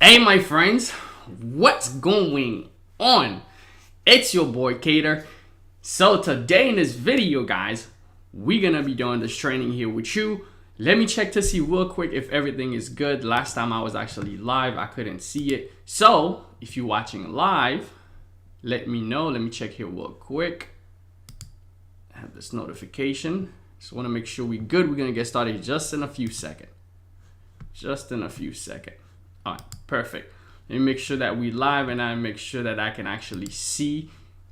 Hey my friends, what's going on? It's your boy Cater. So today in this video guys, we're gonna be doing this training here with you. Let me check to see real quick if everything is good. Last time I was actually live, I couldn't see it. So if you're watching live, let me know. Let me check here real quick. I have this notification. Just wanna make sure we're good. We're gonna get started just in a few seconds. All right, perfect. Let me make sure that we live and I make sure that I can actually see.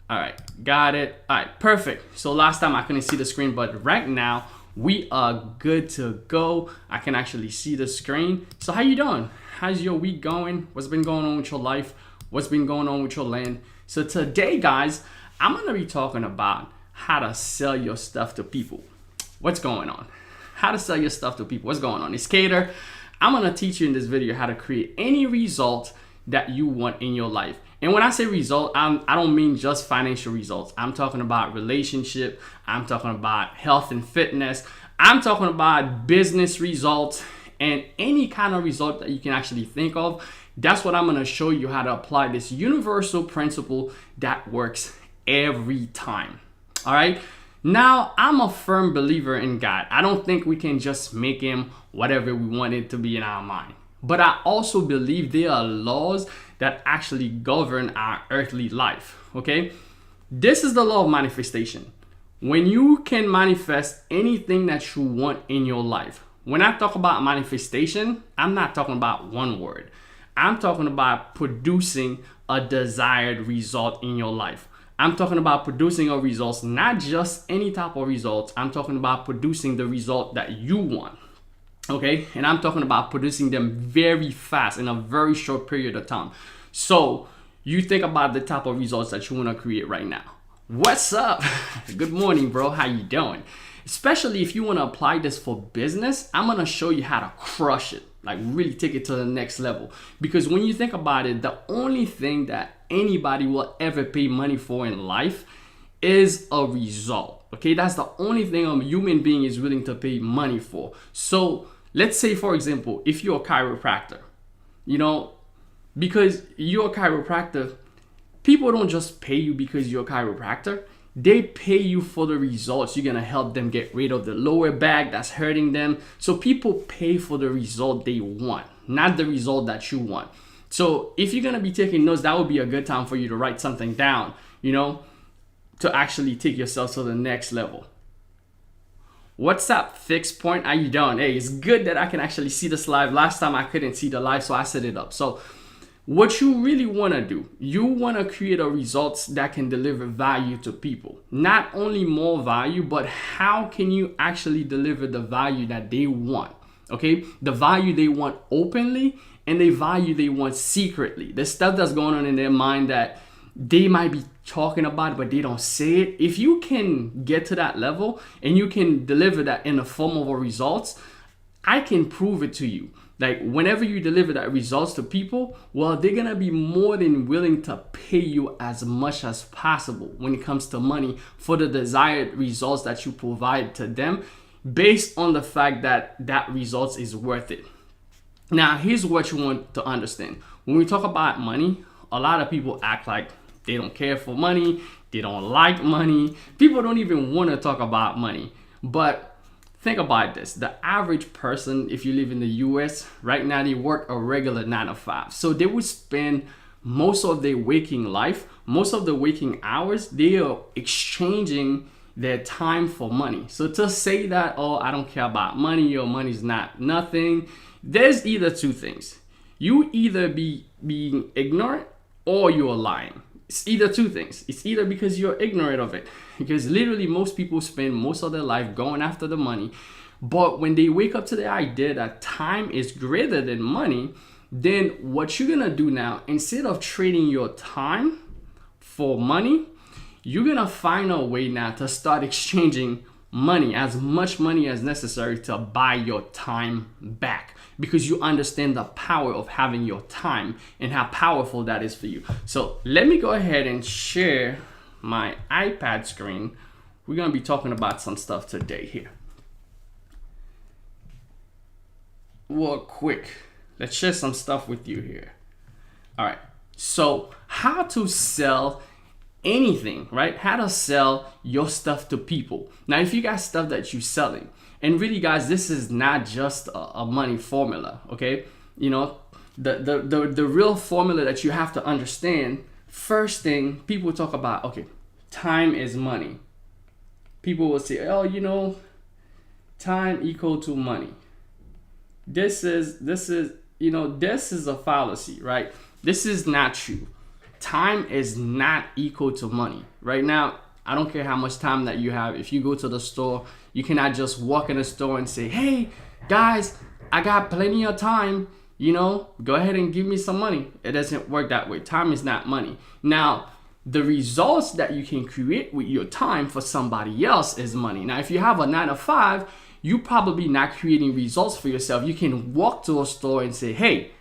All right, got it. All right, perfect. So last time I couldn't see the screen, but right now we are good to go. I can actually see the screen. So how you doing? How's your week going? What's been going on with your life? What's been going on with your land? So today, guys, I'm gonna be talking about how to sell your stuff to people. What's going on? How to sell your stuff to people. What's going on? It's Cater. I'm gonna teach you in this video how to create any result that you want in your life. And when I say result, I don't mean just financial results. I'm talking about relationship. I'm talking about health and fitness. I'm talking about business results and any kind of result that you can actually think of. That's what I'm gonna show you how to apply this universal principle that works every time. All right. Now, I'm a firm believer in God. I don't think we can just make him whatever we want it to be in our mind. But I also believe there are laws that actually govern our earthly life, okay? This is the law of manifestation. When you can manifest anything that you want in your life. When I talk about manifestation, I'm not talking about one word. I'm talking about producing a desired result in your life. I'm talking about producing a results, not just any type of results. I'm talking about producing the result that you want, okay? And I'm talking about producing them very fast in a very short period of time. So you think about the type of results that you want to create right now. What's up? Good morning, bro. How you doing? Especially if you want to apply this for business, I'm going to show you how to crush it. Like really take it to the next level. Because when you think about it, the only thing that anybody will ever pay money for in life is a result. Okay, that's the only thing a human being is willing to pay money for. So let's say, for example, if you're a chiropractor, because you're a chiropractor, people don't just pay you because you're a chiropractor. They pay you for the results. You're gonna help them get rid of the lower back that's hurting them. So people pay for the result they want, not the result that you want. So if you're gonna be taking notes, that would be a good time for you to write something down, to actually take yourself to the next level. What's up, Fixed Point? How you doing? Hey, it's good that I can actually see this live. Last time I couldn't see the live, so I set it up. So what you really want to do, you want to create a results that can deliver value to people. Not only more value, but how can you actually deliver the value that they want? Okay, the value they want openly and the value they want secretly. The stuff that's going on in their mind that they might be talking about, but they don't say it. If you can get to that level and you can deliver that in the form of a results, I can prove it to you. Like whenever you deliver that results to people, well, they're gonna be more than willing to pay you as much as possible when it comes to money for the desired results that you provide to them based on the fact that that results is worth it. Now, here's what you want to understand. When we talk about money, a lot of people act like they don't care for money, they don't like money. People don't even want to talk about money. But think about this. The average person, if you live in the US, right now they work a regular 9 to 5. So they would spend most of their waking life, most of the waking hours, they are exchanging their time for money. So to say that, oh, I don't care about money, your money's not nothing, there's either two things. You either be being ignorant or you're lying. It's either two things. It's either because you're ignorant of it, because literally most people spend most of their life going after the money. But when they wake up to the idea that time is greater than money, then what you're gonna do now, instead of trading your time for money, you're gonna find a way now to start exchanging money, as much money as necessary to buy your time back, because you understand the power of having your time and how powerful that is for you. So let me go ahead and share my iPad screen. We're gonna be talking about some stuff today here. Real quick, let's share some stuff with you here. All right. So how to sell anything, right? How to sell your stuff to people. Now, if you got stuff that you're selling, and really, guys, this is not just a money formula, okay? You know, the real formula that you have to understand. First thing, people talk about, okay, time is money. People will say, oh, you know, time equal to money. This is a fallacy, right? This is not true. Time is not equal to money. Right now, I don't care how much time that you have. If you go to the store, you cannot just walk in the store and say, hey, guys, I got plenty of time. You know, go ahead and give me some money. It doesn't work that way. Time is not money. Now, the results that you can create with your time for somebody else is money. Now, if you have a 9 to 5, you probably not creating results for yourself. You can walk to a store and say, hey,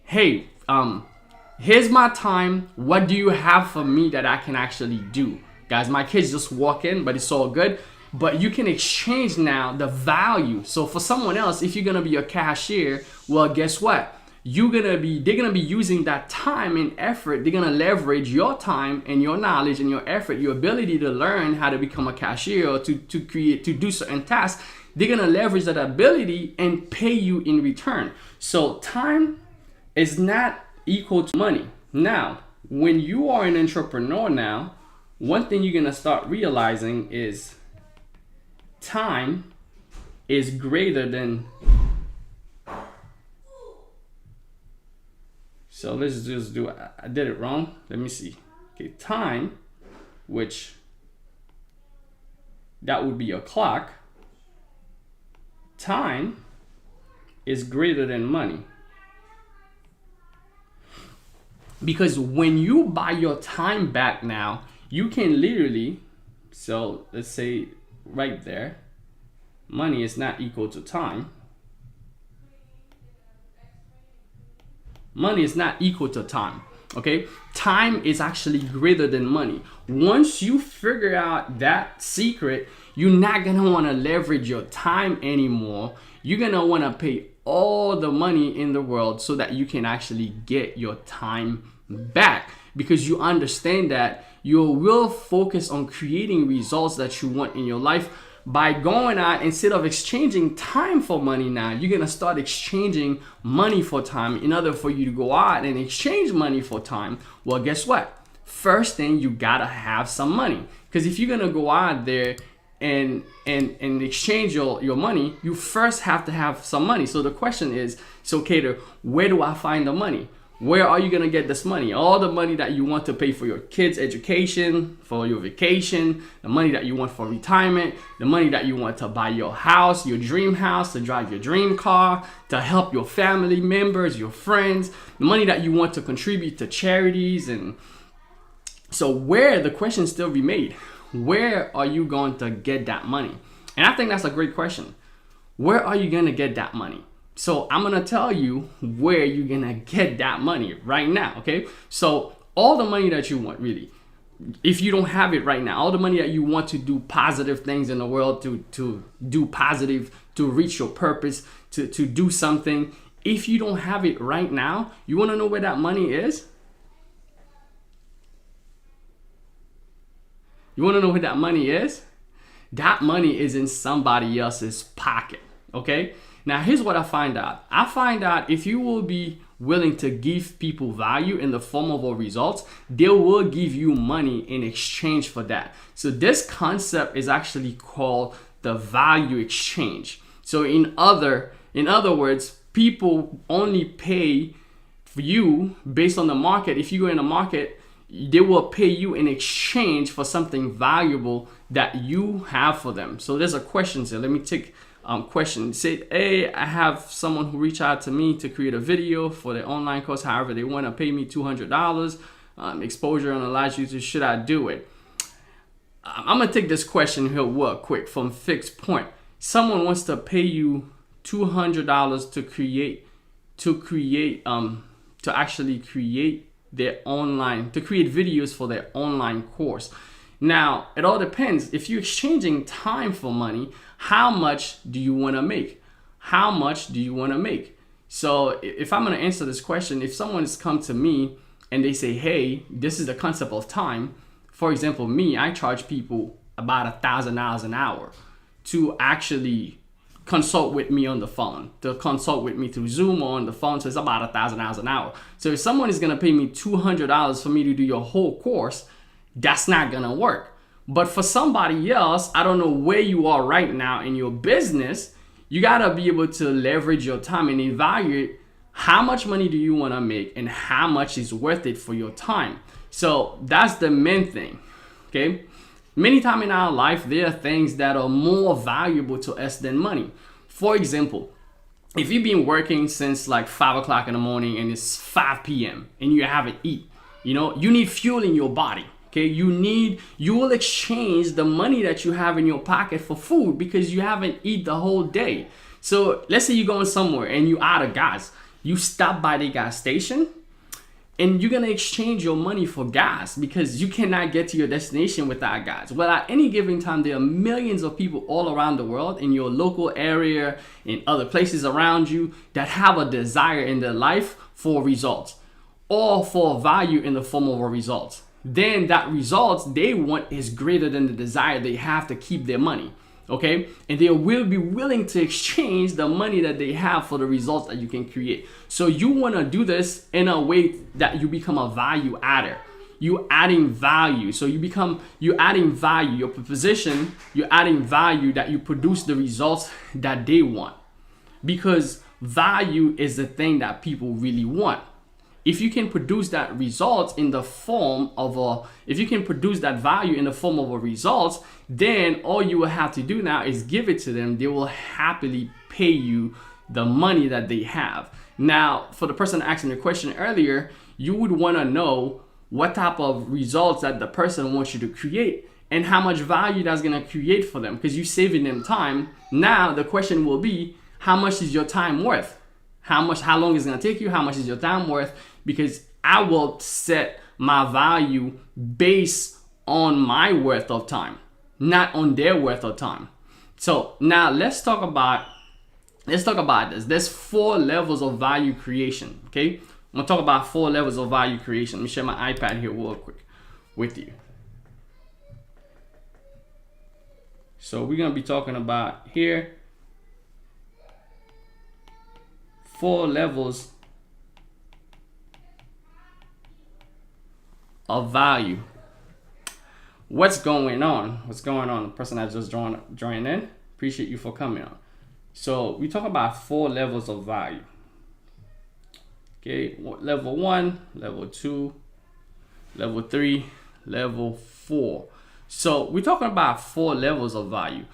here's my time. What do you have for me that I can actually do? Guys, my kids just walk in, but it's all good. But you can exchange now the value. So for someone else, if you're gonna be a cashier, well, guess what? They're gonna be using that time and effort. They're gonna leverage your time and your knowledge and your effort, your ability to learn how to become a cashier or to do certain tasks. They're gonna leverage that ability and pay you in return. So time is not equal to money. Now, when you are an entrepreneur now, one thing you're gonna start realizing is time is greater than. So let's just do it. I did it wrong. Let me see. Okay, time, which that would be a clock. Time is greater than money. Because when you buy your time back now, you can literally, so let's say right there, money is not equal to time. Money is not equal to time, okay? Time is actually greater than money. Once you figure out that secret, you're not gonna wanna leverage your time anymore. You're gonna wanna pay all the money in the world so that you can actually get your time back, because you understand that you will focus on creating results that you want in your life. By going out, instead of exchanging time for money, now you're gonna start exchanging money for time. In order for you to go out and exchange money for time, well, guess what? First thing, you gotta have some money. Because if you're gonna go out there and exchange your money, you first have to have some money. So the question is, so Cater, where do I find the money? Where are you gonna get this money? All the money that you want to pay for your kids' education, for your vacation, the money that you want for retirement, the money that you want to buy your house, your dream house, to drive your dream car, to help your family members, your friends, the money that you want to contribute to charities. And so the question still be made, where are you going to get that money? And I think that's a great question. Where are you gonna get that money? So I'm gonna tell you where you're gonna get that money right now, okay? So all the money that you want, really, if you don't have it right now, all the money that you want to do positive things in the world, to do positive, to reach your purpose, to do something, if you don't have it right now, you wanna know where that money is? You wanna know where that money is? That money is in somebody else's pocket, okay? Now, here's what I find out. I find out if you will be willing to give people value in the form of results, they will give you money in exchange for that. So this concept is actually called the value exchange. So in other words, people only pay for you based on the market. If you go in the market, they will pay you in exchange for something valuable that you have for them. So there's a question here. Let me take question. Say, hey, I have someone who reached out to me to create a video for their online course. However, they want to pay me $200, exposure on a live YouTube. Should I do it? I'm gonna take this question here real quick from Fixed Point. Someone wants to pay you $200 to actually create their online, to create videos for their online course. Now, it all depends. If you're exchanging time for money, how much do you want to make? How much do you want to make? So if I'm going to answer this question, if someone has come to me and they say, hey, this is the concept of time. For example, me, I charge people about $1,000 an hour to actually consult with me on the phone, to consult with me through Zoom or on the phone. So it's about $1,000 an hour. So if someone is going to pay me $200 for me to do your whole course, that's not going to work. But for somebody else, I don't know where you are right now in your business, you got to be able to leverage your time and evaluate how much money do you want to make and how much is worth it for your time. So that's the main thing, okay? Many times in our life, there are things that are more valuable to us than money. For example, if you've been working since like 5 o'clock in the morning and it's 5 p.m. and you haven't eaten, you need fuel in your body. Okay, you will exchange the money that you have in your pocket for food because you haven't eaten the whole day. So let's say you're going somewhere and you're out of gas. You stop by the gas station and you're gonna exchange your money for gas because you cannot get to your destination without gas. Well, at any given time, there are millions of people all around the world in your local area, in other places around you that have a desire in their life for results or for value in the form of a result. Then that results they want is greater than the desire they have to keep their money. Okay, and they will be willing to exchange the money that they have for the results that you can create. So you want to do this in a way that you become a value adder. You adding value. So you're adding value. Your position, you're adding value that you produce the results that they want. Because value is the thing that people really want. If you can produce that result in the form of if you can produce that value in the form of a result, then all you will have to do now is give it to them. They will happily pay you the money that they have. Now, for the person asking the question earlier, you would want to know what type of results that the person wants you to create and how much value that's going to create for them because you're saving them time. Now, the question will be, how much is your time worth? How long is it going to take you? How much is your time worth? Because I will set my value based on my worth of time, not on their worth of time. So now let's talk about this. There's 4 levels of value creation. Okay, I'm gonna talk about 4 levels of value creation. Let me share my iPad here real quick with you. So we're gonna be talking about here 4 levels of value. What's going on? The person that just joined in, appreciate you for coming on. So we talk about 4 levels of value. Okay, level 1, level 2, level 3, level 4. So we're talking about 4 levels of value.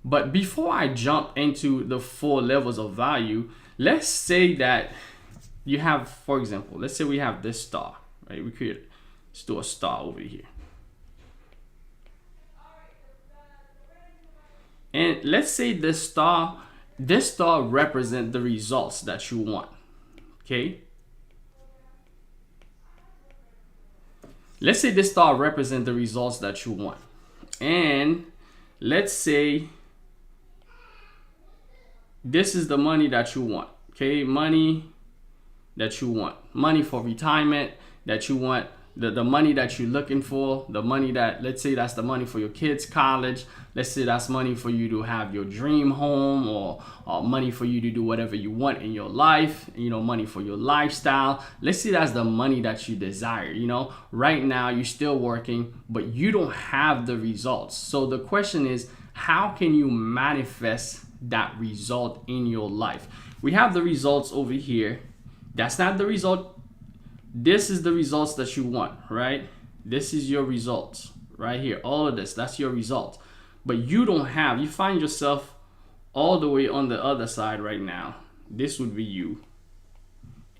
But before I jump into the 4 levels of value, let's say that you have, for example, let's say we have this star, right? Let's do a star over here. And let's say this star represents the results that you want, okay? Let's say this star represents the results that you want. And let's say this is the money that you want, okay? Money that you want, money for retirement that you want, the money that you're looking for, the money that, let's say that's the money for your kids' college. Let's say that's money for you to have your dream home or money for you to do whatever you want in your life, money for your lifestyle. Let's say that's the money that you desire. Right now you're still working, but you don't have the results. So the question is, how can you manifest that result in your life? We have the results over here. That's not the result. This is the results that you want, right? This is your results right here. All of this, that's your result. But you find yourself all the way on the other side right now. This would be you.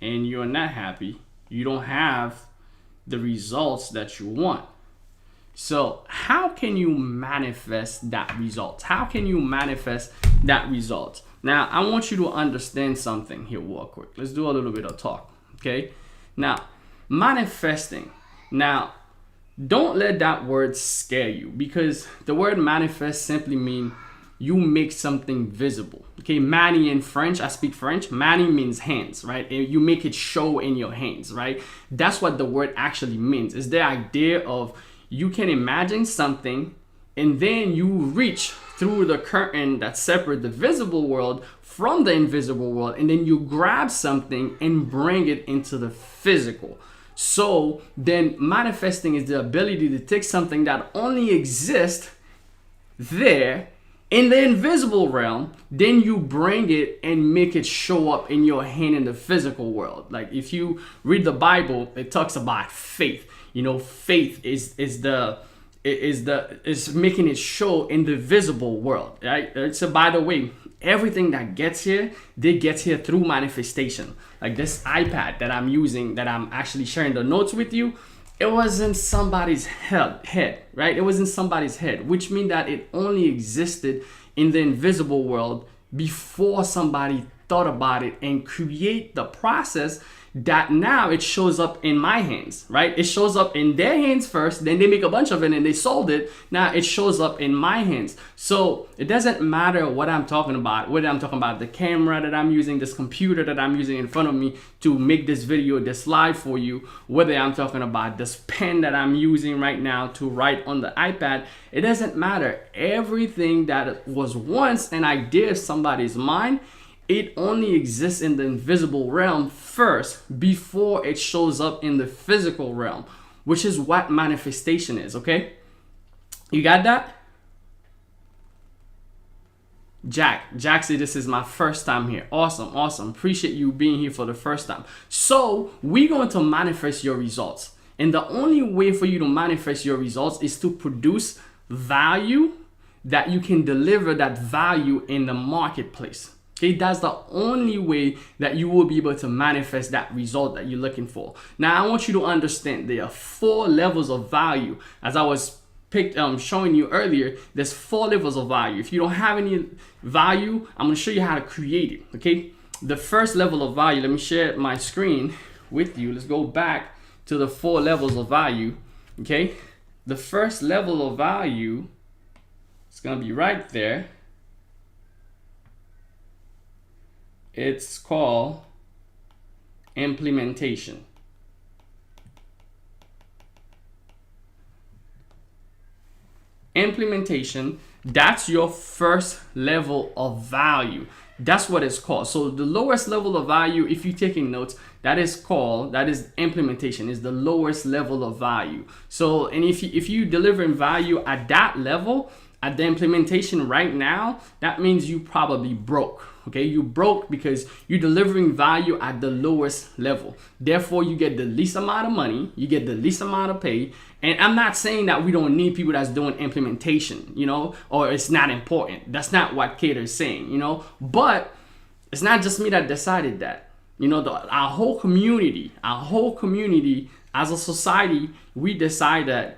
And you're not happy. You don't have the results that you want. So how can you manifest that result? How can you manifest that result? Now, I want you to understand something here real quick. Let's do a little bit of talk, okay? Now, manifesting. Now, don't let that word scare you because the word manifest simply means you make something visible. Okay, mani in French, I speak French. Mani means hands, right? You make it show in your hands, right? That's what the word actually means. It's the idea of you can imagine something and then you reach through the curtain that separates the visible world from the invisible world, and then you grab something and bring it into the physical. So then manifesting is the ability to take something that only exists there in the invisible realm, then you bring it and make it show up in your hand in the physical world. Like if you read the Bible, it talks about faith. Faith is making it show in the visible world, right? So by the way, everything that gets here, they get here through manifestation. Like this iPad that I'm using, that I'm actually sharing the notes with you, it was in somebody's head, right? It was in somebody's head, which means that it only existed in the invisible world before somebody thought about it and create the process that now it shows up in my hands, right? It shows up in their hands first, then they make a bunch of it and they sold it. Now it shows up in my hands. So it doesn't matter what I'm talking about, whether I'm talking about the camera that I'm using, this computer that I'm using in front of me to make this video, this live for you, whether I'm talking about this pen that I'm using right now to write on the iPad. It doesn't matter. Everything that was once an idea of somebody's mind, it only exists in the invisible realm first before it shows up in the physical realm, which is what manifestation is, okay? You got that? Jack said this is my first time here. Awesome. Appreciate you being here for the first time. So we're going to manifest your results. And the only way for you to manifest your results is to produce value that you can deliver that value in the marketplace. Okay, that's the only way that you will be able to manifest that result that you're looking for. Now, I want you to understand there are 4 levels of value. As I was showing you earlier, there's 4 levels of value. If you don't have any value, I'm going to show you how to create it. Okay, the first level of value, let me share my screen with you. Let's go back to the 4 levels of value. Okay, the first level of value is going to be right there. It's called implementation. Implementation, that's your first level of value. That's what it's called. So the lowest level of value, if you're taking notes, that is implementation, is the lowest level of value. So, and if you delivering value at that level, at the implementation right now, that means you probably broke. Okay, you broke because you're delivering value at the lowest level. Therefore, you get the least amount of money, you get the least amount of pay. And I'm not saying that we don't need people that's doing implementation, or it's not important. That's not what Cater is saying, But it's not just me that decided that. Our whole community as a society, we decide that,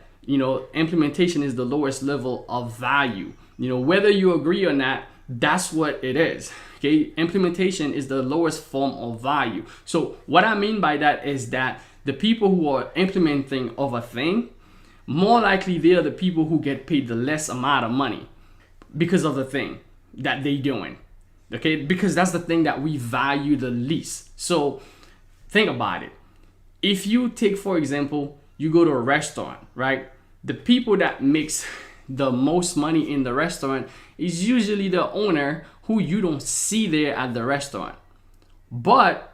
implementation is the lowest level of value. Whether you agree or not, that's what it is. Okay, implementation is the lowest form of value. So what I mean by that is that the people who are implementing of a thing, more likely they are the people who get paid the less amount of money because of the thing that they're doing. Okay, because that's the thing that we value the least. So think about it. If you take, for example, you go to a restaurant, right? The people that makes the most money in the restaurant is usually the owner, who you don't see there at the restaurant. But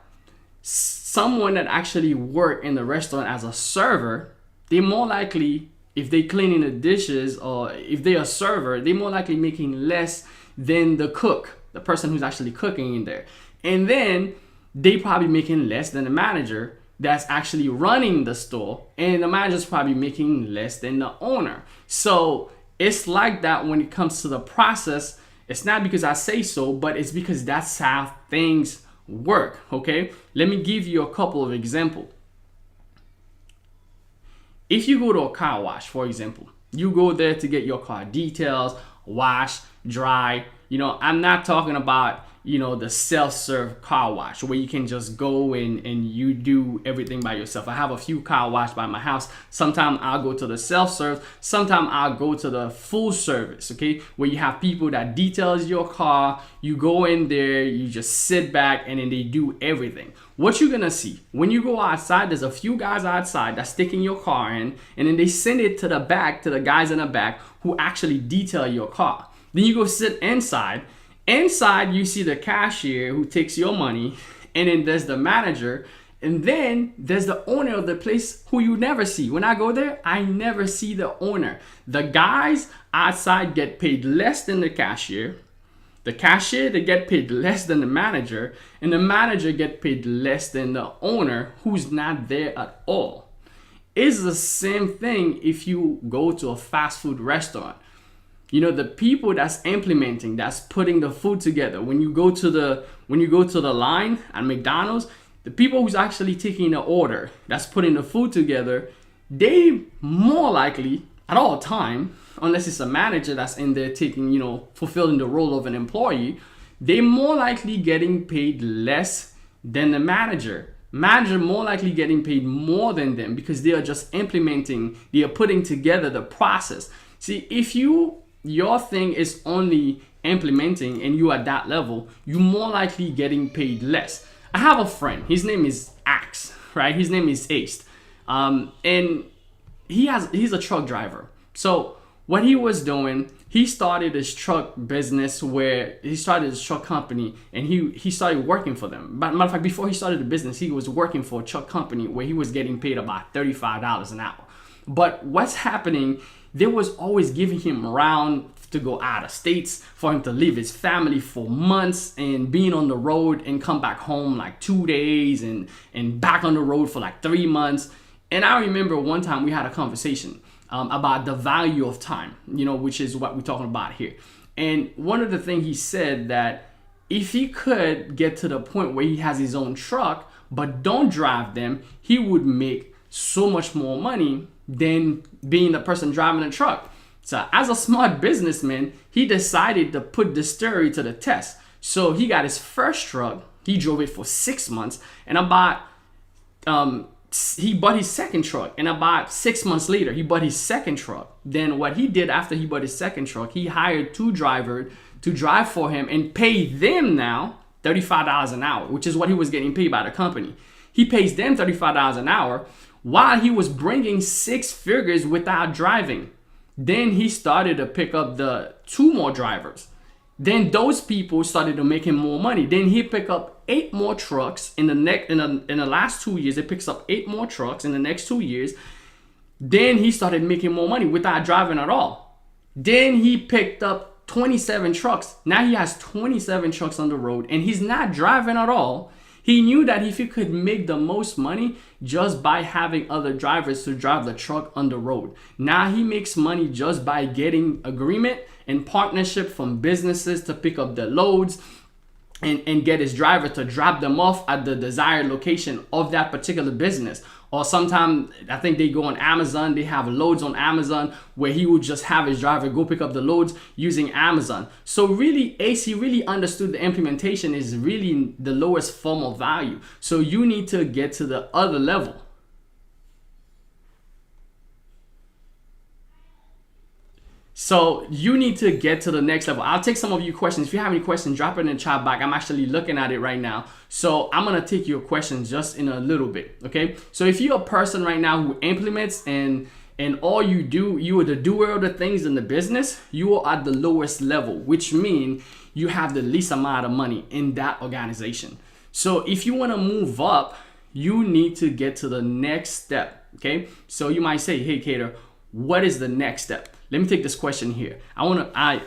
someone that actually work in the restaurant as a server, they more likely, if they cleaning the dishes or if they are a server, they more likely making less than the cook, the person who's actually cooking in there. And then they probably making less than the manager that's actually running the store, and the manager's probably making less than the owner. So it's like that when it comes to the process. It's not because I say so, but it's because that's how things work, okay? Let me give you a couple of examples. If you go to a car wash, for example, you go there to get your car details, wash, dry. I'm not talking about, the self-serve car wash where you can just go in and you do everything by yourself. I have a few car wash by my house. Sometimes I'll go to the self-serve. Sometimes I'll go to the full service, okay, where you have people that details your car. You go in there, you just sit back, and then they do everything. What you're gonna see when you go outside, there's a few guys outside that's sticking your car in, and then they send it to the back, to the guys in the back who actually detail your car. Then you go sit inside. Inside, you see the cashier who takes your money, and then there's the manager, and then there's the owner of the place who you never see. When I go there, I never see the owner. The guys outside get paid less than the cashier. The cashier, they get paid less than the manager, and the manager get paid less than the owner who's not there at all. It's the same thing if you go to a fast food restaurant. The people that's implementing, that's putting the food together. When you go to the line at McDonald's, the people who's actually taking the order, that's putting the food together, they more likely at all time, unless it's a manager that's in there taking, fulfilling the role of an employee, they more likely getting paid less than the manager. Manager more likely getting paid more than them because they are just implementing, they are putting together the process. See, if your thing is only implementing and you at that level, you more likely getting paid less. I have a friend, his name is Axe, right? His name is Ace. And he's a truck driver. So what he was doing, he started his truck business where he started his truck company and he started working for them. But matter of fact, before he started the business, he was working for a truck company where he was getting paid about $35 an hour. But what's happening, they was always giving him around to go out of states, for him to leave his family for months and being on the road and come back home like 2 days and back on the road for like 3 months. And I remember one time we had a conversation about the value of time, which is what we're talking about here. And one of the things he said that if he could get to the point where he has his own truck, but don't drive them, he would make so much more money than being the person driving the truck. So as a smart businessman, he decided to put this theory to the test. So he got his first truck, he drove it for 6 months, and he bought his second truck, and about 6 months later, he bought his second truck. Then what he did after he bought his second truck, he hired 2 drivers to drive for him and pay them now $35 an hour, which is what he was getting paid by the company. He pays them $35 an hour while he was bringing 6 figures without driving. Then he started to pick up the 2 more drivers. Then those people started to make him more money. Then he picked up 8 more trucks in the last 2 years. He picks up 8 more trucks in the next 2 years. Then he started making more money without driving at all. Then he picked up 27 trucks. Now he has 27 trucks on the road and he's not driving at all. He knew that if he could make the most money just by having other drivers to drive the truck on the road. Now he makes money just by getting agreement and partnership from businesses to pick up the loads and get his driver to drop them off at the desired location of that particular business. Or sometimes I think they go on Amazon, they have loads on Amazon where he would just have his driver go pick up the loads using Amazon. So really, AC really understood the implementation is really the lowest form of value. So you need to get to the other level. So you need to get to the next level. I'll take some of your questions. If you have any questions, drop it in the chat box. I'm actually looking at it right now. So I'm going to take your questions just in a little bit. Okay. So if you're a person right now who implements and all you do, you are the doer of the things in the business, you are at the lowest level, which means you have the least amount of money in that organization. So if you want to move up, you need to get to the next step. Okay. So you might say, hey, Cater, what is the next step? Let me take this question here. I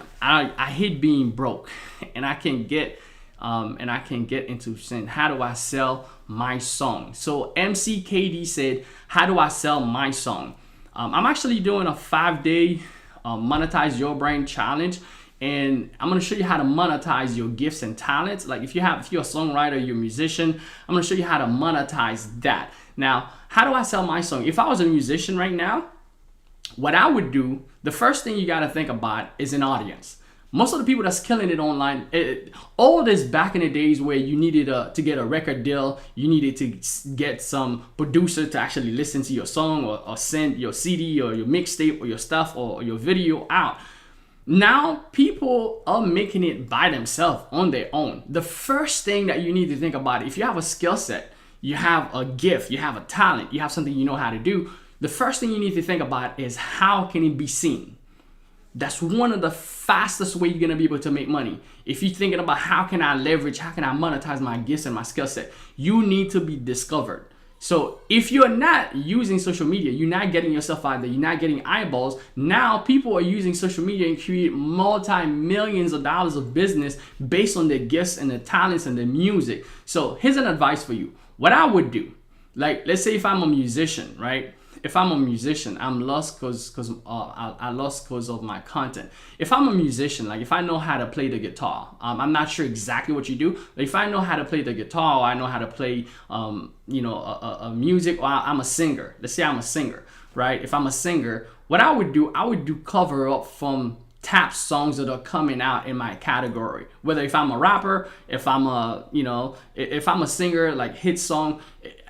hate being broke, and I can get into saying, how do I sell my song? So MCKD said, how do I sell my song? I'm actually doing a 5-day monetize your brain challenge, and I'm gonna show you how to monetize your gifts and talents. Like if you're a songwriter, you're a musician, I'm gonna show you how to monetize that. Now, how do I sell my song? If I was a musician right now, what I would do, the first thing you got to think about is an audience. Most of the people that's killing it online, all this back in the days where you needed to get a record deal, you needed to get some producer to actually listen to your song, or send your CD or your mixtape or your stuff or your video out. Now people are making it by themselves on their own. The first thing that you need to think about, if you have a skill set, you have a gift, you have a talent, you have something you know how to do, the first thing you need to think about is how can it be seen? That's one of the fastest way you're gonna be able to make money. If you're thinking about how can I leverage, how can I monetize my gifts and my skill set, you need to be discovered. So if you're not using social media, you're not getting yourself out there, you're not getting eyeballs, now people are using social media and create multi-millions of dollars of business based on their gifts and their talents and their music. So here's an advice for you. What I would do, like let's say if I'm a musician, right? If I'm a musician, I'm lost because I lost because of my content. If I'm a musician, like if I know how to play the guitar, I'm not sure exactly what you do, but if I know how to play the guitar, or I know how to play, a music, or I'm a singer. Let's say I'm a singer, right? If I'm a singer, what I would do cover up from tap songs that are coming out in my category. Whether if I'm a rapper, if I'm if I'm a singer, like hit song,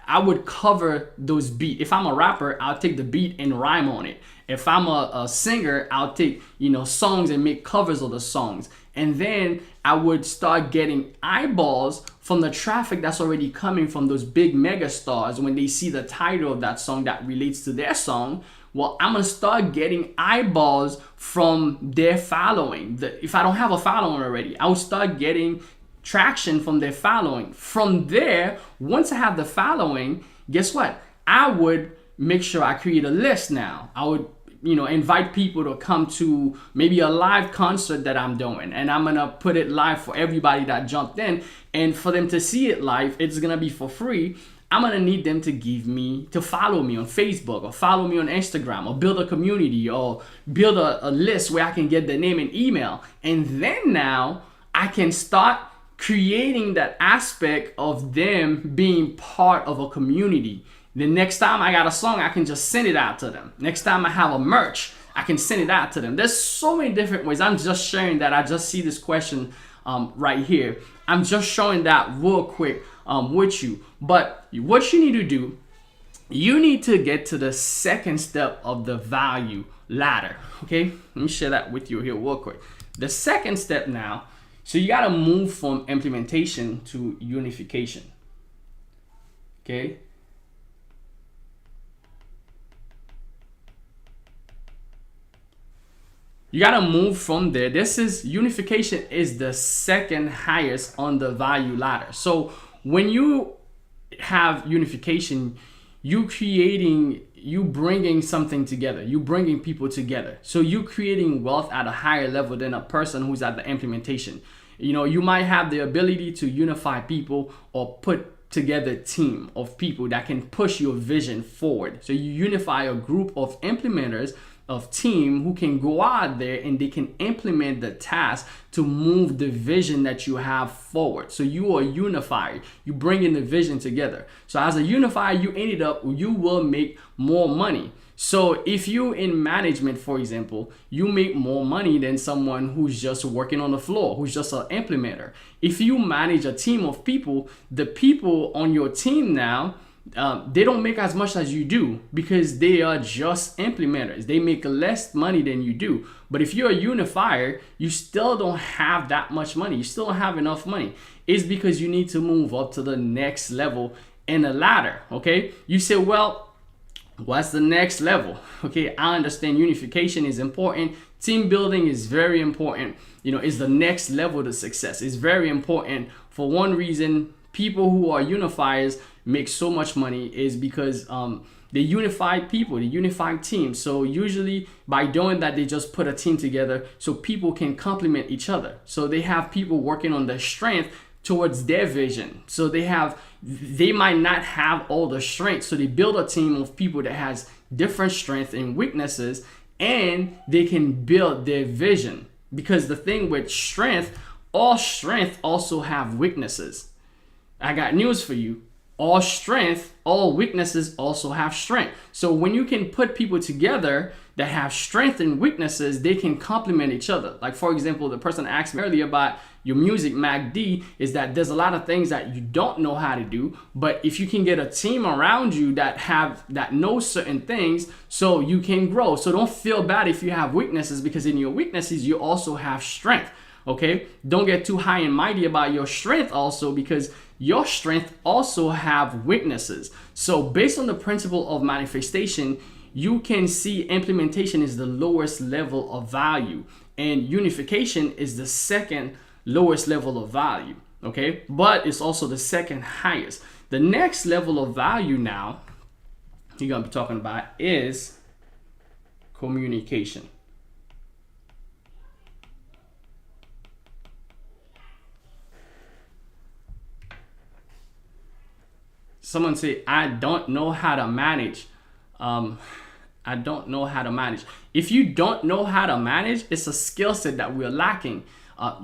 I would cover those beats. If I'm a rapper, I'll take the beat and rhyme on it. If I'm a singer, I'll take, songs and make covers of the songs. And then I would start getting eyeballs from the traffic that's already coming from those big mega stars when they see the title of that song that relates to their song. Well, I'm gonna start getting eyeballs from their following. If I don't have a following already, I will start getting traction from their following. From there, once I have the following, guess what? I would make sure I create a list now. I would, invite people to come to maybe a live concert that I'm doing, and I'm gonna put it live for everybody that jumped in. And for them to see it live, it's gonna be for free. I'm gonna need them to follow me on Facebook, or follow me on Instagram, or build a community, or build a list where I can get their name and email. And then now I can start creating that aspect of them being part of a community. The next time I got a song, I can just send it out to them. Next time I have a merch, I can send it out to them. There's so many different ways. I'm just sharing that. I just see this question right here. I'm just showing that real quick with you. But what you need to do, you need to get to the second step of the value ladder. Okay, let me share that with you here real quick. The second step now, so you got to move from implementation to unification. Okay. You got to move from there. Unification is the second highest on the value ladder. So when you have unification, you bringing something together, you bringing people together. So you creating wealth at a higher level than a person who's at the implementation. You might have the ability to unify people or put together a team of people that can push your vision forward. So you unify a group of implementers, of team who can go out there and they can implement the task to move the vision that you have forward. So you are unified. You bring in the vision together. So as a unifier, you will make more money. So if you in management, for example, you make more money than someone who's just working on the floor, who's just an implementer. If you manage a team of people, the people on your team now, they don't make as much as you do because they are just implementers. They make less money than you do. But if you're a unifier, you still don't have that much money. You still don't have enough money. It's because you need to move up to the next level in the ladder. Okay. You say, well, what's the next level? Okay. I understand unification is important. Team building is very important. It's the next level to success. It's very important. For one reason, people who are unifiers make so much money is because they unified people, they unified teams. So usually by doing that, they just put a team together so people can complement each other. So they have people working on their strength towards their vision. So they might not have all the strength. So they build a team of people that has different strengths and weaknesses, and they can build their vision. Because the thing with strength, all strength also have weaknesses. I got news for you. all strength, all weaknesses also have strength. So when you can put people together that have strength and weaknesses, they can complement each other. Like for example, the person asked me earlier about your music, Mac D, is that there's a lot of things that you don't know how to do, but if you can get a team around you that know certain things, so you can grow. So don't feel bad if you have weaknesses, because in your weaknesses you also have strength. Okay, don't get too high and mighty about your strength also, because your strength also have weaknesses. So based on the principle of manifestation, you can see implementation is the lowest level of value and unification is the second lowest level of value. Okay, but it's also the second highest. The next level of value now you're gonna be talking about is communication. Someone say, I don't know how to manage. I don't know how to manage. If you don't know how to manage, it's a skill set that we're lacking.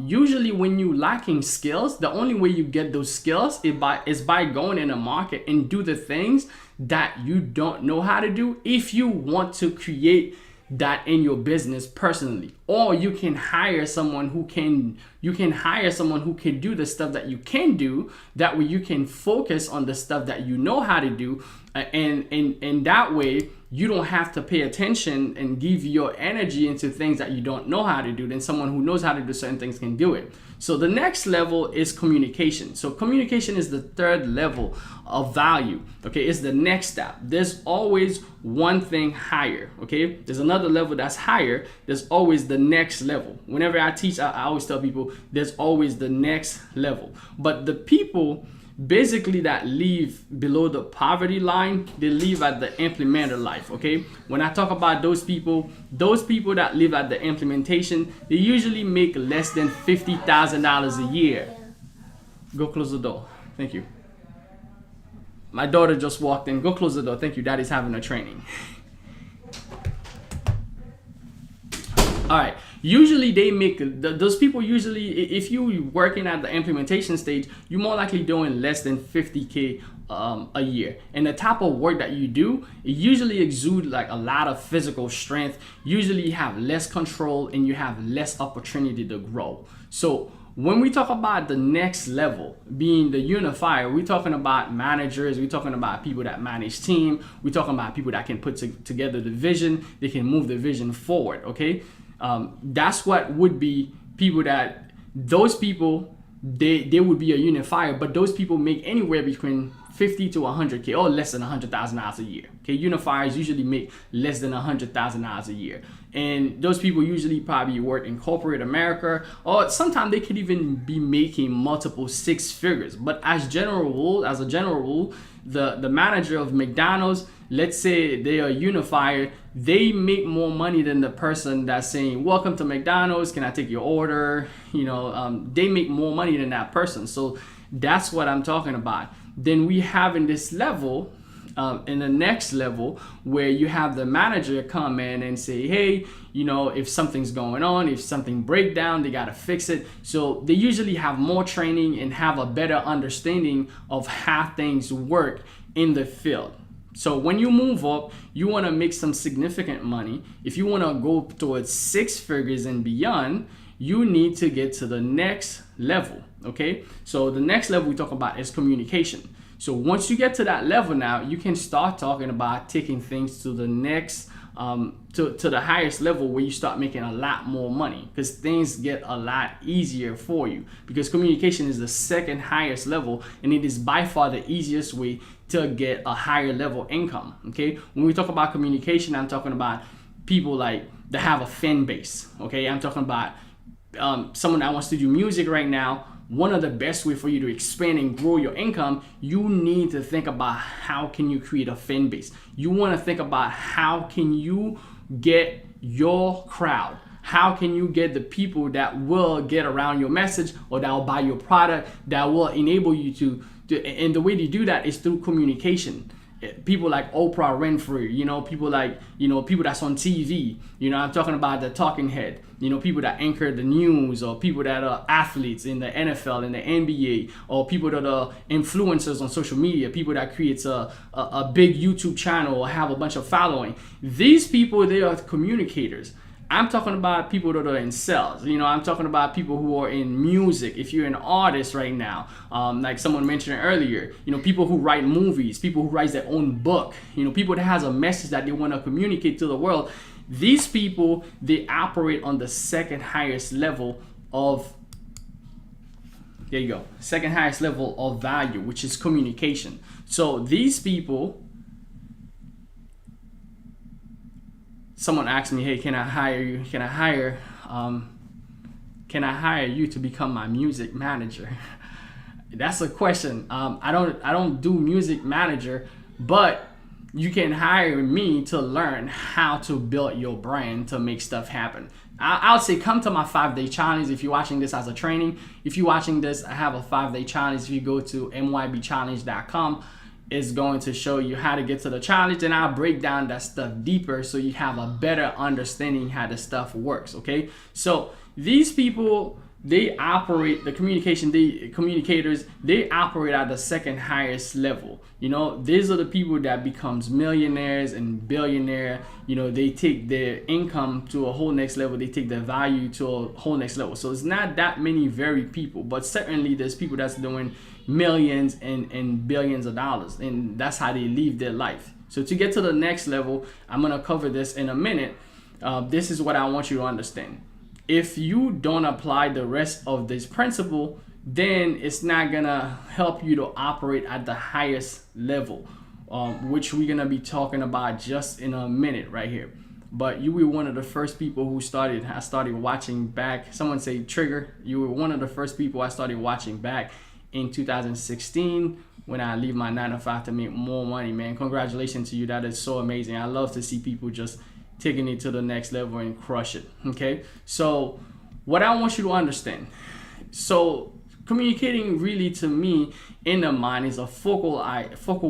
Usually when you lacking skills, the only way you get those skills is by going in a market and do the things that you don't know how to do if you want to create that in your business personally. Or you can hire someone who can do the stuff that you can do. That way you can focus on the stuff that you know how to do, and that way you don't have to pay attention and give your energy into things that you don't know how to do. Then someone who knows how to do certain things can do it. So the next level is communication. So communication is the third level of value. Okay, it's the next step. There's always one thing higher. Okay, there's another level that's higher. There's always the next level. Whenever I teach, I always tell people there's always the next level. But the people basically that live below the poverty line, they live at the implementer life. Okay, when I talk about those people that live at the implementation, they usually make less than $50,000 a year. Go close the door. Thank you. My daughter just walked in. Go close the door. Thank you. Daddy's having a training. All right. Usually they make, those people usually, if you working at the implementation stage, you're more likely doing less than 50K a year. And the type of work that you do, it usually exude like a lot of physical strength. Usually you have less control and you have less opportunity to grow. So when we talk about the next level being the unifier, we're talking about managers, we're talking about people that manage team, we're talking about people that can put together the vision, they can move the vision forward, okay? That's what would be people that, those people, they would be a unifier, but those people make anywhere between 50 to 100K or less than $100,000 a year. Okay, unifiers usually make less than $100,000 a year. And those people usually probably work in corporate America, or sometimes they could even be making multiple six figures. But as a general rule, the manager of McDonald's, let's say they are a unifier, they make more money than the person that's saying, welcome to McDonald's, can I take your order? They make more money than that person. So that's what I'm talking about. Then we have in this level, in the next level, where you have the manager come in and say, hey, if something's going on, if something break down, they got to fix it. So they usually have more training and have a better understanding of how things work in the field. So when you move up, you want to make some significant money. If you want to go towards six figures and beyond, you need to get to the next level. Okay, so the next level we talk about is communication. So once you get to that level now, you can start talking about taking things to the next, to the highest level, where you start making a lot more money, because things get a lot easier for you, because communication is the second highest level, and it is by far the easiest way to get a higher level income. Okay, when we talk about communication, I'm talking about people like that have a fan base. Okay, I'm talking about someone that wants to do music right now. One of the best way for you to expand and grow your income, you need to think about how can you create a fan base. You want to think about how can you get your crowd. How can you get the people that will get around your message, or that will buy your product, that will enable you to and the way to do that is through communication. people like Oprah Winfrey, people like, people that's on TV. I'm talking about the talking head, people that anchor the news, or people that are athletes in the NFL and the NBA, or people that are influencers on social media, people that creates a big YouTube channel or have a bunch of following. These people, they are communicators. I'm talking about people that are in sales. I'm talking about people who are in music. If you're an artist right now, like someone mentioned earlier, people who write movies, people who write their own book, people that has a message that they want to communicate to the world. These people, they operate on the second highest level of, there you go, second highest level of value, which is communication. So these people, someone asked me, hey, can I hire you? Can I hire you to become my music manager? That's a question. I don't do music manager, but you can hire me to learn how to build your brand to make stuff happen. I would say come to my 5-day challenge. If you're watching this as a training, if you're watching this, I have a 5-day challenge. If you go to mybchallenge.com, is going to show you how to get to the challenge, and I'll break down that stuff deeper so you have a better understanding how the stuff works. Okay, so these people, they operate, the communicators, they operate at the second highest level. These are the people that becomes millionaires and billionaire. They take their income to a whole next level. They take their value to a whole next level. So it's not that many very people, but certainly there's people that's doing millions and billions of dollars, and that's how they live their life. So to get to the next level, I'm going to cover this in a minute. This is what I want you to understand. If you don't apply the rest of this principle, then it's not gonna help you to operate at the highest level, which we're gonna be talking about just in a minute right here. But you were one of the first people who started watching back. Someone say trigger. You were one of the first people I started watching back in 2016 when I leave my 9-to-5 to make more money, man. Congratulations to you. That is so amazing. I love to see people just taking it to the next level and crush it. Okay, so what I want you to understand, so communicating really to me in the mind is a focal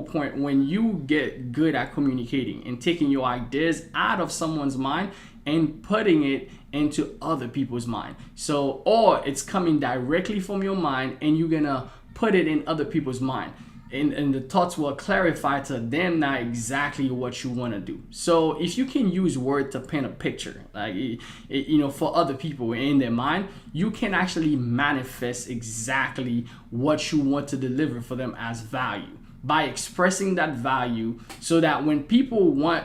point. When you get good at communicating and taking your ideas out of someone's mind and putting it into other people's mind, so or it's coming directly from your mind and you're gonna put it in other people's mind, and the thoughts will clarify to them now exactly what you want to do. So if you can use word to paint a picture, like for other people in their mind, you can actually manifest exactly what you want to deliver for them as value by expressing that value, so that when people want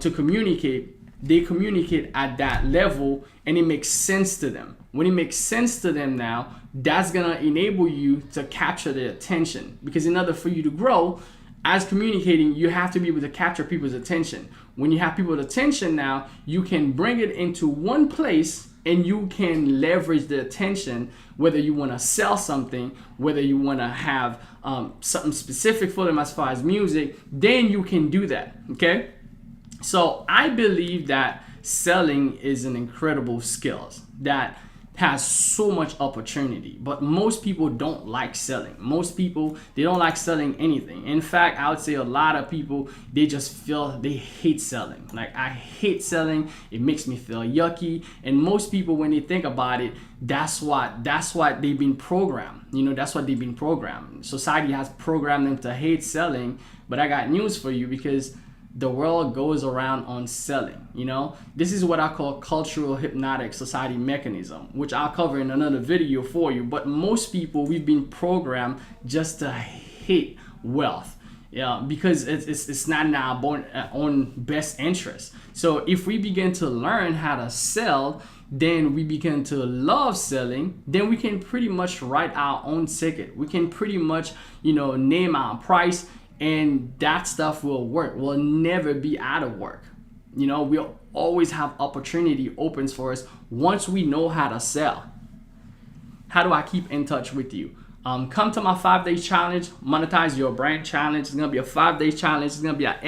to communicate, they communicate at that level and it makes sense to them. When it makes sense to them now, that's gonna enable you to capture their attention, because in order for you to grow as communicating, you have to be able to capture people's attention. When you have people's attention now, you can bring it into one place and you can leverage the attention, whether you want to sell something, whether you want to have something specific for them as far as music, then you can do that. Okay, so I believe that selling is an incredible skill that has so much opportunity, but most people don't like selling. Most people, they don't like selling anything. In fact, I would say a lot of people, they just feel they hate selling. Like, I hate selling. It makes me feel yucky. And most people, when they think about it, that's what they've been programmed. That's what they've been programmed. Society has programmed them to hate selling. But I got news for you, because the world goes around on selling. This is what I call cultural hypnotic society mechanism, which I'll cover in another video for you. But most people, we've been programmed just to hate wealth, because it's not in our own best interest. So if we begin to learn how to sell, then we begin to love selling, then we can pretty much write our own ticket. We can pretty much, name our price, and that stuff will work. We'll never be out of work. We'll always have opportunity opens for us once we know how to sell. How do I keep in touch with you? Come to my 5-day challenge, Monetize Your Brand Challenge. It's going to be a 5-day challenge. It's going to be at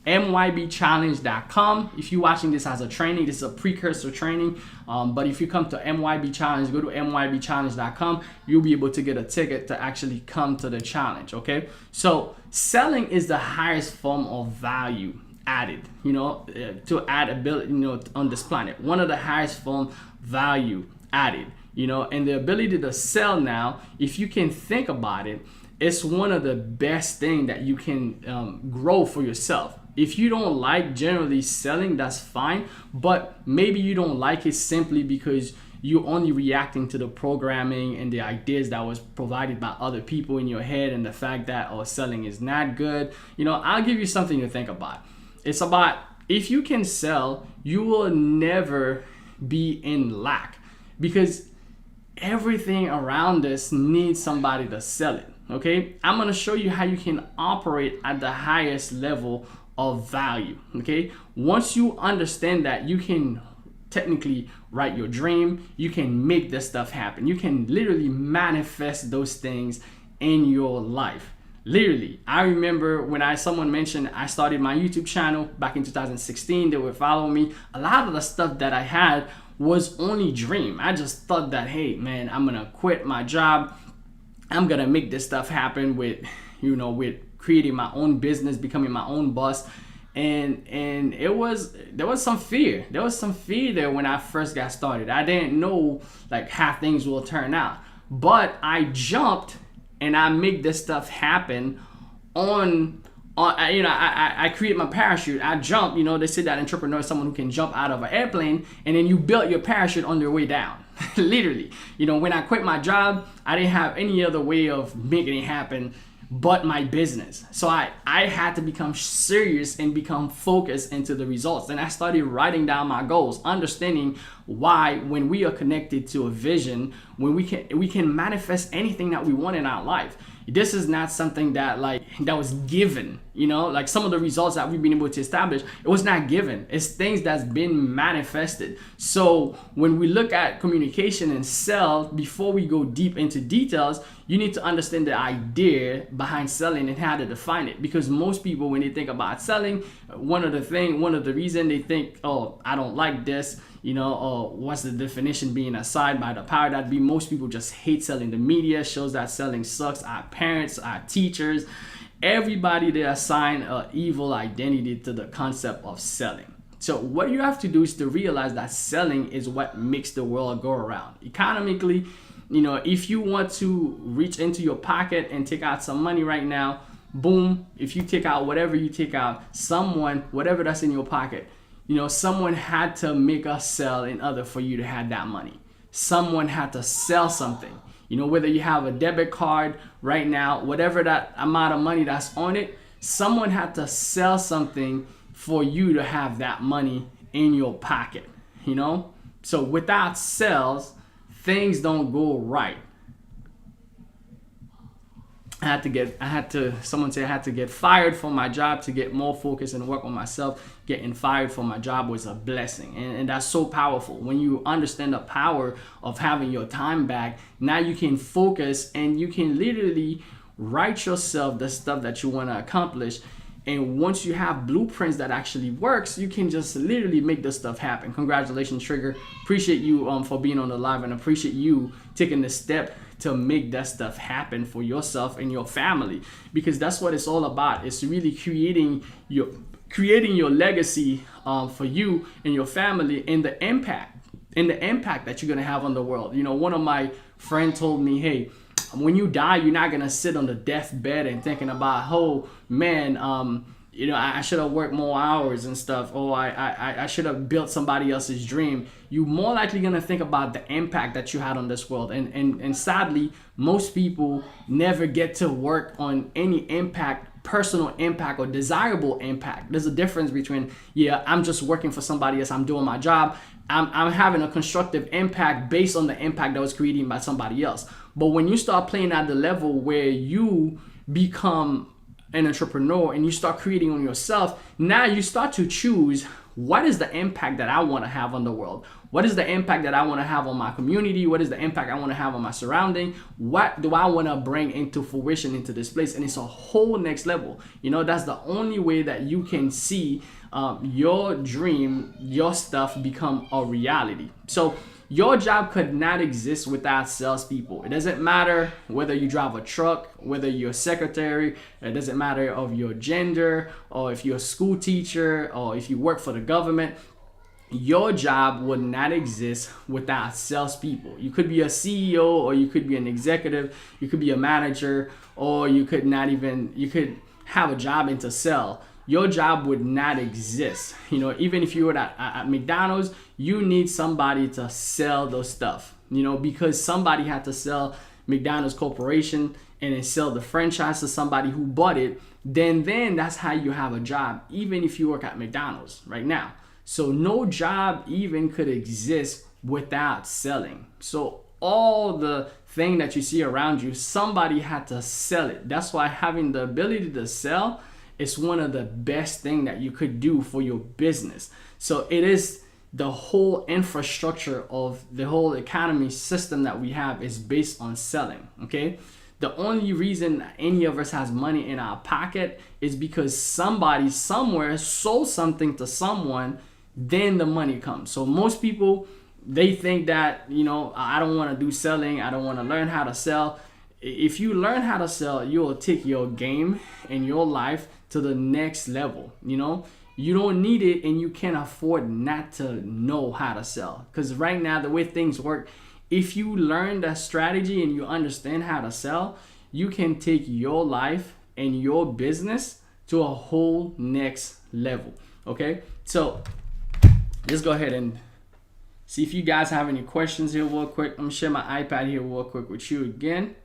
mybchallenge.com. If you're watching this as a training, this is a precursor training. But if you come to MYB Challenge, go to mybchallenge.com. You'll be able to get a ticket to actually come to the challenge. Okay. So selling is the highest form of value added, to add ability, on this planet. One of the highest form value added, and the ability to sell now, if you can think about it, it's one of the best things that you can grow for yourself. If you don't like generally selling, that's fine, but maybe you don't like it simply because you're only reacting to the programming and the ideas that was provided by other people in your head, and the fact that selling is not good. I'll give you something to think about. It's about, if you can sell, you will never be in lack, because everything around us needs somebody to sell it. Okay, I'm gonna show you how you can operate at the highest level of value. Okay, once you understand that, you can technically write your dream, you can make this stuff happen, you can literally manifest those things in your life. Literally, I remember when someone mentioned I started my YouTube channel back in 2016. They were following me. A lot of the stuff that I had was only dream. I just thought that, hey man, I'm gonna quit my job, I'm gonna make this stuff happen with creating my own business, becoming my own boss. And there was some fear. There was some fear there when I first got started. I didn't know how things will turn out. But I jumped and I make this stuff happen I create my parachute. I jump, they say that entrepreneur is someone who can jump out of an airplane, and then you build your parachute on your way down. Literally, when I quit my job, I didn't have any other way of making it happen but my business. So I had to become serious and become focused into the results. And I started writing down my goals, understanding why when we are connected to a vision, when we can manifest anything that we want in our life. This is not something that that was given, some of the results that we've been able to establish, it was not given. It's things that's been manifested. So when we look at communication and sell, before we go deep into details, you need to understand the idea behind selling and how to define it. Because most people, when they think about selling, one of the reasons they think, oh, I don't like this, or what's the definition being assigned by the power that be. Most people just hate selling. The media shows that selling sucks. Our parents, our teachers, everybody, they assign an evil identity to the concept of selling. So what you have to do is to realize that selling is what makes the world go around. Economically, if you want to reach into your pocket and take out some money right now, boom, if you take out whatever you take out, whatever that's in your pocket, someone had to make us sell in order for you to have that money. Someone had to sell something. Whether you have a debit card right now, whatever that amount of money that's on it, someone had to sell something for you to have that money in your pocket, So without sales, things don't go right. Someone said I had to get fired from my job to get more focused and work on myself. Getting fired from my job was a blessing. And that's so powerful. When you understand the power of having your time back, now you can focus and you can literally write yourself the stuff that you want to accomplish. And once you have blueprints that actually works, you can just literally make this stuff happen. Congratulations, Trigger. Appreciate you for being on the live, and appreciate you taking the step to make that stuff happen for yourself and your family, because that's what it's all about. It's really creating your legacy for you and your family, and the impact that you're gonna have on the world. One of my friends told me, hey, when you die, you're not gonna sit on the deathbed and thinking about, oh man, I should have worked more hours and stuff. Oh, I should have built somebody else's dream. You're more likely gonna think about the impact that you had on this world. And sadly, most people never get to work on any impact, personal impact or desirable impact. There's a difference between, I'm just working for somebody else, I'm doing my job. I'm having a constructive impact based on the impact that was created by somebody else. But when you start playing at the level where you become an entrepreneur and you start creating on yourself, now you start to choose, what is the impact that I want to have on the world? What is the impact that I want to have on my community? What is the impact I want to have on my surrounding? What do I want to bring into fruition into this place? And it's a whole next level. That's the only way that you can see your dream, your stuff become a reality. So your job could not exist without salespeople. It doesn't matter whether you drive a truck, whether you're a secretary, it doesn't matter of your gender, or if you're a school teacher, or if you work for the government. Your job would not exist without salespeople. You could be a CEO, or you could be an executive, you could be a manager, or you could have a job into sell. Your job would not exist. Even if you were at McDonald's, you need somebody to sell those stuff, because somebody had to sell McDonald's Corporation and then sell the franchise to somebody who bought it. Then that's how you have a job, even if you work at McDonald's right now. So no job even could exist without selling. So all the thing that you see around you, somebody had to sell it. That's why having the ability to sell is one of the best thing that you could do for your business. So it is the whole infrastructure of the whole economy system that we have is based on selling. Okay. The only reason any of us has money in our pocket is because somebody somewhere sold something to someone, then the money comes. So most people, they think that, I don't want to do selling. I don't want to learn how to sell. If you learn how to sell, you'll take your game and your life to the next level. You don't need it, and you can't afford not to know how to sell. Because right now, the way things work, if you learn that strategy and you understand how to sell, you can take your life and your business to a whole next level. Okay, so let's go ahead and see if you guys have any questions here real quick. I'm gonna share my iPad here real quick with you again.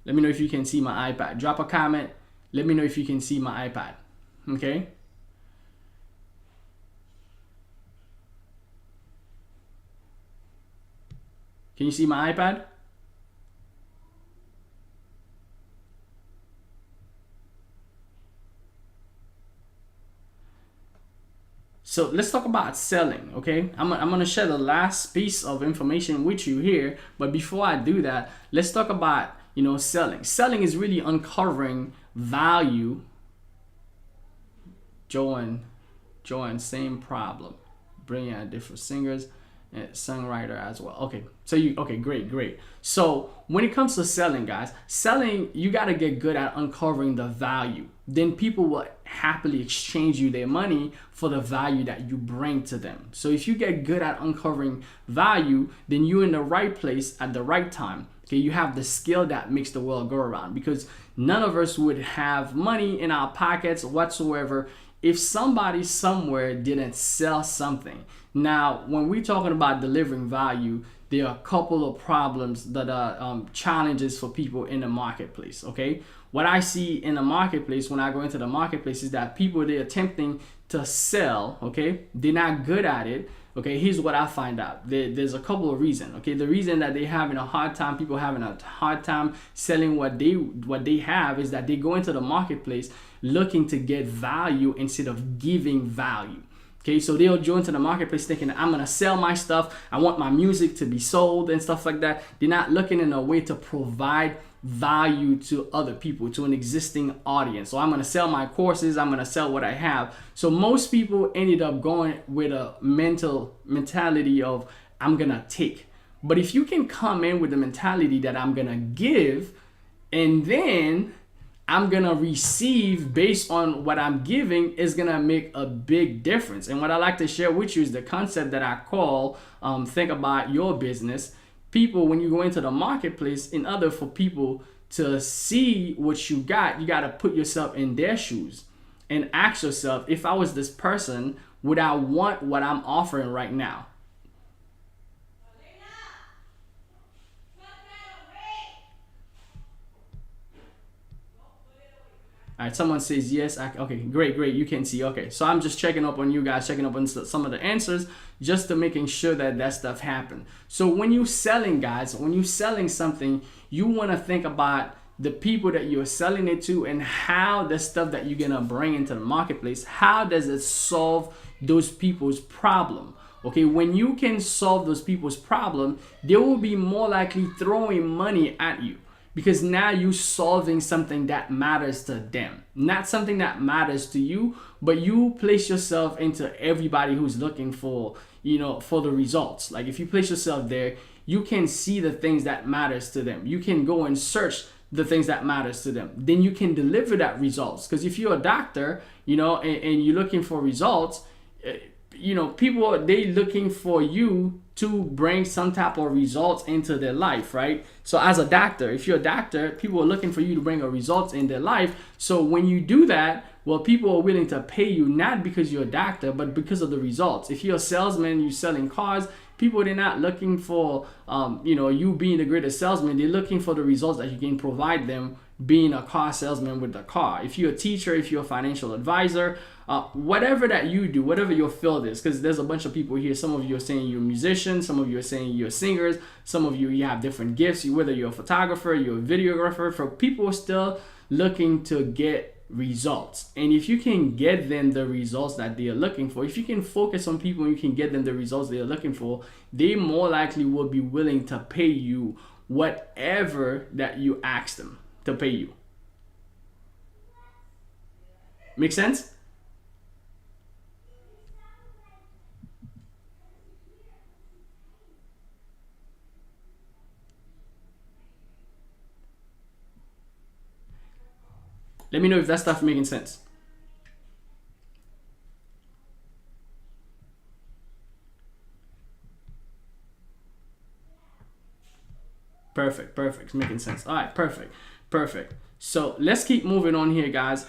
Let me know if you can see my iPad. Drop a comment. Let me know if you can see my iPad. Okay. Can you see my iPad? So let's talk about selling, okay? I'm gonna share the last piece of information with you here, but before I do that, let's talk about, selling. Selling is really uncovering value. Joan, same problem. Bringing out different singers and songwriter as well. Okay, great. So when it comes to selling, guys, you gotta get good at uncovering the value. Then people will happily exchange you their money for the value that you bring to them. So if you get good at uncovering value, then you're in the right place at the right time. Okay, you have the skill that makes the world go around, because none of us would have money in our pockets whatsoever if somebody somewhere didn't sell something. Now, when we're talking about delivering value, there are a couple of problems that are challenges for people in the marketplace. Okay, what I see in the marketplace when I go into the marketplace is that people, they're attempting to sell. Okay, they're not good at it. Okay, here's what I find out. There's a couple of reasons. Okay, the reason that people having a hard time selling what they have is that they go into the marketplace looking to get value instead of giving value. Okay, so they'll join to the marketplace thinking, I'm gonna sell my stuff, I want my music to be sold and stuff like that. They're not looking in a way to provide value to other people, to an existing audience. So I'm gonna sell my courses, I'm gonna sell what I have. So most people ended up going with a mentality of, I'm gonna take. But if you can come in with the mentality that I'm gonna give, and then I'm gonna receive based on what I'm giving, is gonna make a big difference. And what I like to share with you is the concept that I call think about your business. People, when you go into the marketplace, in order for people to see what you gotta put yourself in their shoes and ask yourself, if I was this person, would I want what I'm offering right now? All right, someone says yes. Okay, great, great. You can see. Okay, so I'm just checking up on you guys, checking up on some of the answers, just to making sure that that stuff happened. So when you're selling, guys, when you're selling something, you want to think about the people that you're selling it to and how the stuff that you're gonna bring into the marketplace, how does it solve those people's problem? Okay, when you can solve those people's problem, they will be more likely throwing money at you, because now you're solving something that matters to them, not something that matters to you, but you place yourself into everybody who's looking for, for the results. Like if you place yourself there, you can see the things that matters to them. You can go and search the things that matters to them. Then you can deliver that results. Because if you're a doctor, and you're looking for results, people, they looking for you to bring some type of results into their life, right? So as a doctor, if you're a doctor, people are looking for you to bring a result in their life. So when you do that, well, people are willing to pay you, not because you're a doctor, but because of the results. If you're a salesman, you're selling cars, people, they're not looking for you being the greatest salesman. They're looking for the results that you can provide them being a car salesman with the car. If you're a teacher, if you're a financial advisor, whatever that you do, whatever your field is, because there's a bunch of people here. Some of you are saying you're musicians, some of you are saying you're singers, some of you have different gifts, whether you're a photographer, you're a videographer. For people still looking to get results, and if you can get them the results that they are looking for, if you can focus on people and you can get them the results they are looking for, they more likely will be willing to pay you whatever that you ask them to pay you. Make sense? Let me know if that stuff making sense. Perfect. It's making sense. All right, perfect. So let's keep moving on here, guys.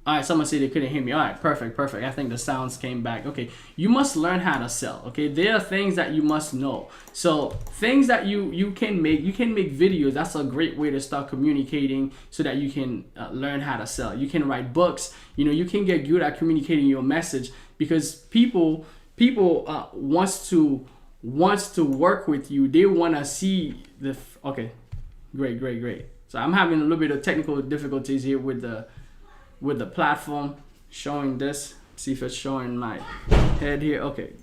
All right, someone said they couldn't hear me. All right, perfect. I think the sounds came back. Okay, you must learn how to sell. Okay, there are things that you must know. So things that you can make videos. That's a great way to start communicating so that you can learn how to sell. You can write books. You can get good at communicating your message, because people wants to work with you. They want to see the. Okay, great. So I'm having a little bit of technical difficulties here with the platform showing this. See if it's showing my head here. Okay,